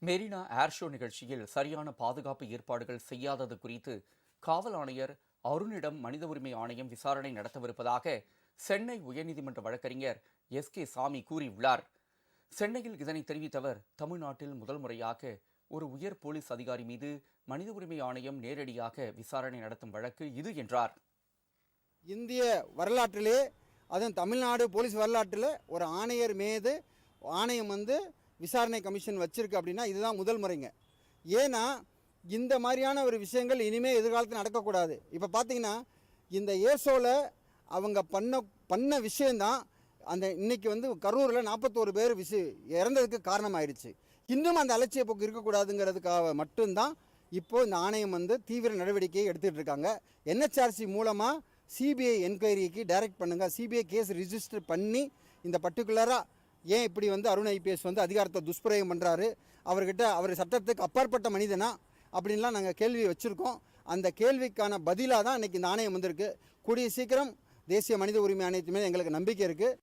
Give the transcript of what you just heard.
மெரினா ஏர் show நிகழ்ச்சியில் சரியான பாதுகாப்பு ஏற்பாடுகள் செய்யாதது குறித்து காவல் ஆணையர் அருணிடம் மனித உரிமை ஆணையம் விசாரணை நடத்தவிருப்பதாக சென்னை உயர்நீதிமன்ற வழக்கறிஞர் கே சாமி கூறியுள்ளார். சென்னையில் இதனை தெரிவித்த அவர், தமிழ்நாட்டில் முதல் முறையாக ஒரு உயர் போலீஸ் அதிகாரி மீது மனித உரிமை ஆணையம் நேரடியாக விசாரணை நடத்தும் வழக்கு இது என்றார். இந்திய வரலாற்றிலே, அதுவும் தமிழ்நாடு போலீஸ் வரலாற்றில் ஒரு ஆணையர் மீது ஆணையம் விசாரணை கமிஷன் வச்சிருக்கு அப்படின்னா இதுதான் முதல் முறைங்க. ஏன்னா இந்த மாதிரியான ஒரு விஷயங்கள் இனிமேல் எதிர்காலத்தில் நடக்கக்கூடாது. இப்போ பார்த்தீங்கன்னா இந்த ஏசோவில் அவங்க பண்ண விஷயந்தான் அந்த இன்றைக்கி கரூரில் 41 பேர் இறந்ததுக்கு காரணமாயிடுச்சு. இன்னும் அந்த அலட்சிய போக்கு இருக்கக்கூடாதுங்கிறதுக்காக மட்டும்தான் இப்போது இந்த ஆணையம் தீவிர நடவடிக்கையை எடுத்துகிட்டு இருக்காங்க. NHRC மூலமாக CBI என்கொயரிக்கு டைரக்ட் பண்ணுங்கள், CBI கேஸ் ரிஜிஸ்டர் பண்ணி இந்த பர்டிகுலராக ஏன் இப்படி அருண் IPS அதிகாரத்தை துஷ்பிரயோகம் பண்ணுறாரு, அவர் சட்டத்துக்கு அப்பாற்பட்ட மனிதனா அப்படின்லாம் நாங்கள் கேள்வி வச்சுருக்கோம். அந்த கேள்விக்கான பதிலாக தான் இன்றைக்கி இந்த ஆணையம் வந்திருக்கு. கூடிய சீக்கிரம் தேசிய மனித உரிமை ஆணையத்து மேலே எங்களுக்கு நம்பிக்கை இருக்குது.